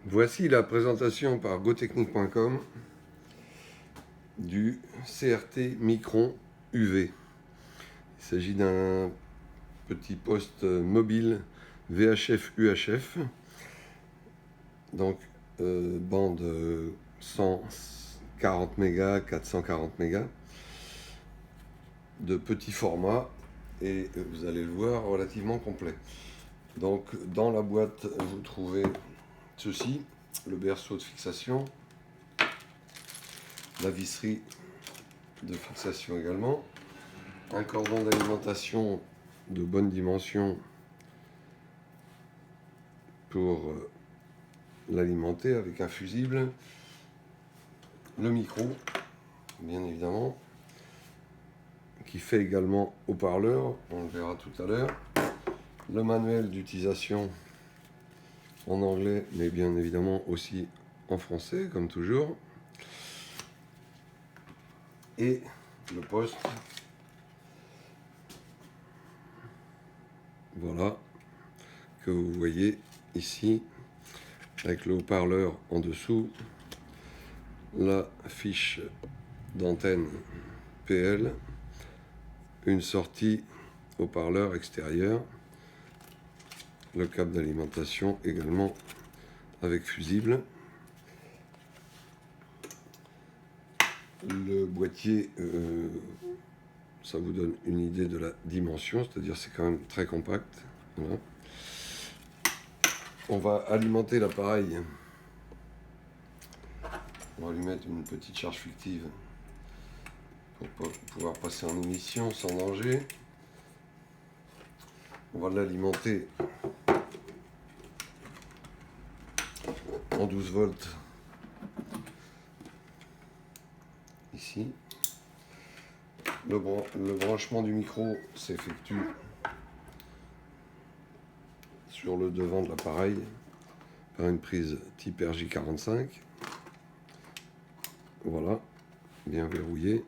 Voici la présentation par gotechnique.com du CRT Micron UV. Il s'agit d'un petit poste mobile VHF-UHF, donc bande 140 mégas, 440 mégas, de petit format, et vous allez le voir, relativement complet. Donc dans la boîte, vous trouvez ceci, le berceau de fixation, la visserie de fixation également, un cordon d'alimentation de bonne dimension pour l'alimenter avec un fusible, le micro bien évidemment, qui fait également haut-parleur, on le verra tout à l'heure, le manuel d'utilisation en anglais mais bien évidemment aussi en français comme toujours, et le poste, voilà, que vous voyez ici, avec le haut-parleur en dessous, la fiche d'antenne PL, une sortie haut-parleur extérieur, le câble d'alimentation également avec fusible, le boîtier, ça vous donne une idée de la dimension, c'est-à-dire c'est quand même très compact. Voilà. On va alimenter l'appareil, on va lui mettre une petite charge fictive pour pouvoir passer en émission sans danger. On va l'alimenter en 12 volts ici. Le branchement du micro s'effectue sur le devant de l'appareil par une prise type RJ45. Voilà, bien verrouillé.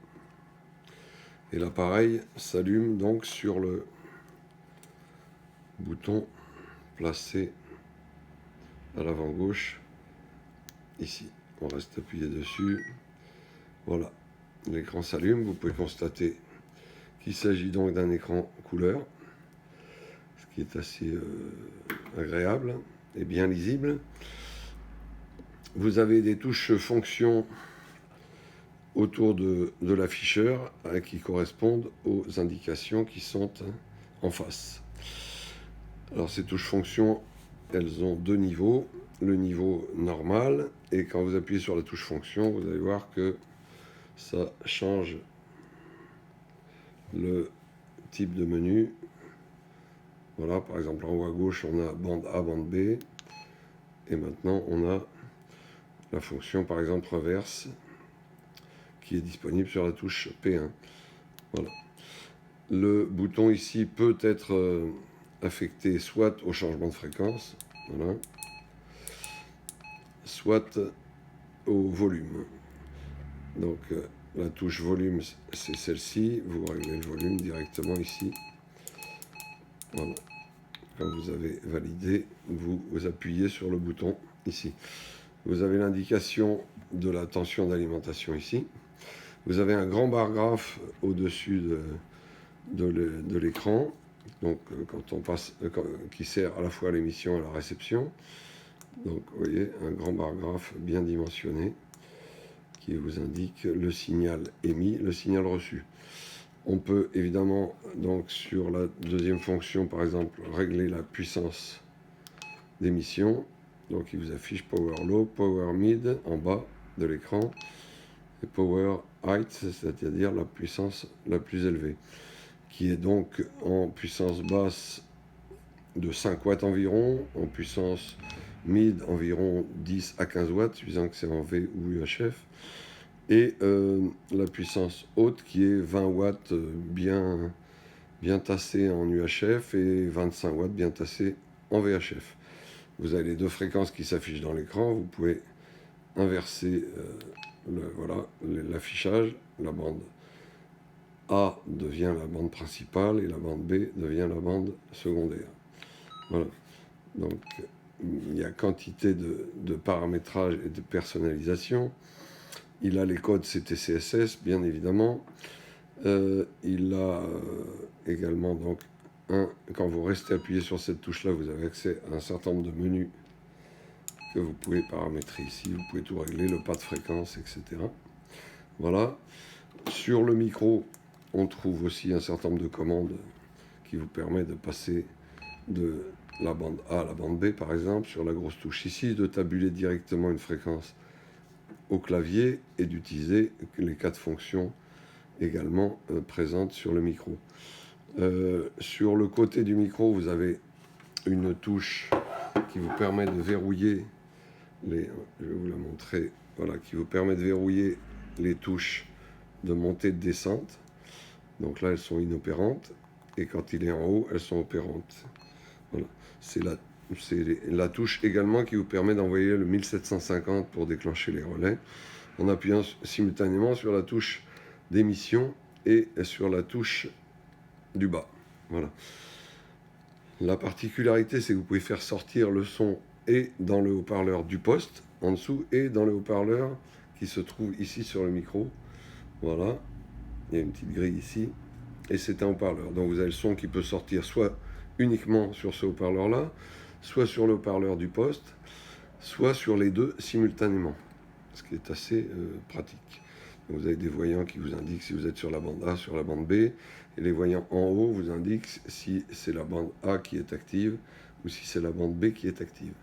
Et l'appareil s'allume donc sur le bouton placé à l'avant gauche ici. On reste appuyé dessus. Voilà, l'écran s'allume. Vous pouvez constater qu'il s'agit donc d'un écran couleur, ce qui est assez agréable et bien lisible. Vous avez des touches fonctions autour de l'afficheur qui correspondent aux indications qui sont en face. Alors ces touches fonctions, elles ont deux niveaux, le niveau normal, et quand vous appuyez sur la touche fonction, vous allez voir que ça change le type de menu. Voilà, par exemple en haut à gauche on a bande A, bande B, et maintenant on a la fonction par exemple reverse qui est disponible sur la touche P1. Voilà. Le bouton ici peut être affecté soit au changement de fréquence, voilà, soit au volume. Donc la touche volume, c'est celle-ci, vous réglez le volume directement ici. Voilà. Quand vous avez validé, vous appuyez sur le bouton ici. Vous avez l'indication de la tension d'alimentation ici. Vous avez un grand bar graphe au-dessus de l'écran, donc quand on passe, qui sert à la fois à l'émission et à la réception. Donc vous voyez un grand bar graphe bien dimensionné qui vous indique le signal émis, le signal reçu. On peut évidemment donc sur la deuxième fonction par exemple régler la puissance d'émission. Donc il vous affiche Power Low, Power Mid en bas de l'écran et Power Height, c'est-à-dire la puissance la plus élevée, qui est donc en puissance basse de 5 watts environ, en puissance mid environ 10 à 15 watts, suffisant que c'est en V ou UHF, et la puissance haute qui est 20 watts bien tassé en UHF et 25 watts bien tassé en VHF. Vous avez les deux fréquences qui s'affichent dans l'écran, vous pouvez inverser voilà, l'affichage, la bande A devient la bande principale et la bande B devient la bande secondaire. Voilà, donc il y a quantité de paramétrage et de personnalisation. Il a les codes CTCSS, bien évidemment. Il a également, donc, quand vous restez appuyé sur cette touche-là, vous avez accès à un certain nombre de menus que vous pouvez paramétrer ici. Vous pouvez tout régler, le pas de fréquence, etc. Voilà. Sur le micro, on trouve aussi un certain nombre de commandes qui vous permettent de passer de la bande A à la bande B, par exemple, sur la grosse touche ici, de tabuler directement une fréquence au clavier et d'utiliser les 4 fonctions également présentes sur le micro. Sur le côté du micro, vous avez une touche qui vous permet de verrouiller je vais vous la montrer, voilà, qui vous permet de verrouiller les touches de montée et de descente. Donc là, elles sont inopérantes, et quand il est en haut, elles sont opérantes. Voilà. C'est la touche également qui vous permet d'envoyer le 1750 pour déclencher les relais, en appuyant simultanément sur la touche d'émission et sur la touche du bas. Voilà. La particularité, c'est que vous pouvez faire sortir le son et dans le haut-parleur du poste, en dessous, et dans le haut-parleur qui se trouve ici sur le micro. Voilà. Il y a une petite grille ici. Et c'est un haut-parleur. Donc vous avez le son qui peut sortir soit uniquement sur ce haut-parleur-là, soit sur le haut-parleur du poste, soit sur les deux simultanément. Ce qui est assez pratique. Donc vous avez des voyants qui vous indiquent si vous êtes sur la bande A, sur la bande B. Et les voyants en haut vous indiquent si c'est la bande A qui est active ou si c'est la bande B qui est active.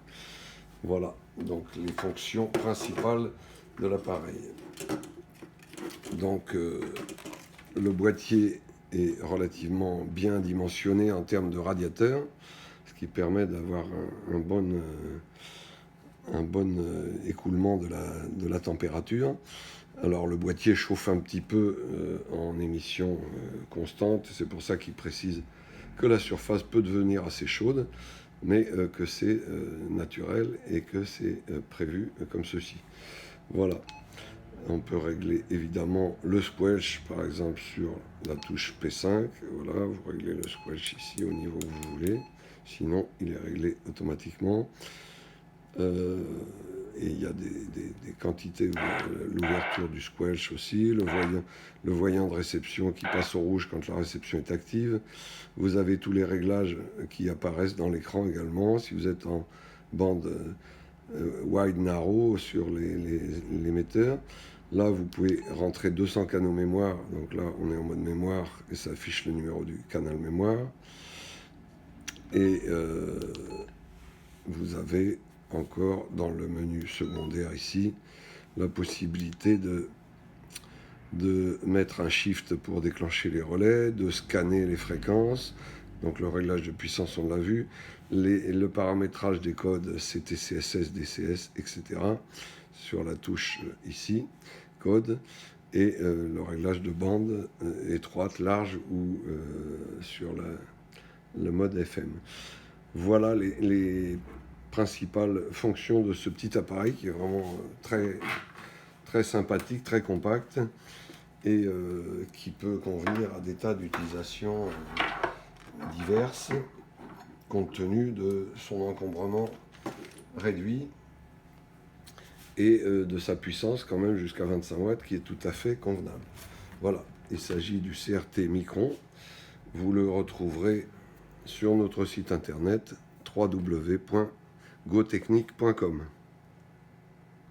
Voilà, donc les fonctions principales de l'appareil. Donc le boîtier est relativement bien dimensionné en termes de radiateur, ce qui permet d'avoir un bon écoulement de la température. Alors le boîtier chauffe un petit peu en émission constante, c'est pour ça qu'il précise que la surface peut devenir assez chaude, mais que c'est naturel et que c'est prévu comme ceci. Voilà. On peut régler évidemment le squelch par exemple sur la touche P5. Voilà, vous réglez le squelch ici au niveau que vous voulez. Sinon, il est réglé automatiquement. Et il y a des quantités, l'ouverture du squelch aussi, le voyant de réception qui passe au rouge quand la réception est active. Vous avez tous les réglages qui apparaissent dans l'écran également. Si vous êtes en bande wide narrow sur l'émetteur, là vous pouvez rentrer 200 canaux mémoire. Donc là on est en mode mémoire et ça affiche le numéro du canal mémoire. Et vous avez encore dans le menu secondaire ici la possibilité de mettre un shift pour déclencher les relais, de scanner les fréquences, donc le réglage de puissance on l'a vu, le paramétrage des codes CTCSS, DCS, etc. sur la touche ici, code, et le réglage de bande étroite, large ou sur le mode FM. Voilà les principales fonctions de ce petit appareil qui est vraiment très sympathique, très compact et qui peut convenir à des tas d'utilisations diverses compte tenu de son encombrement réduit et de sa puissance quand même jusqu'à 25 watts qui est tout à fait convenable. Voilà, il s'agit du CRT Micron. Vous le retrouverez sur notre site internet www.gotechnique.com.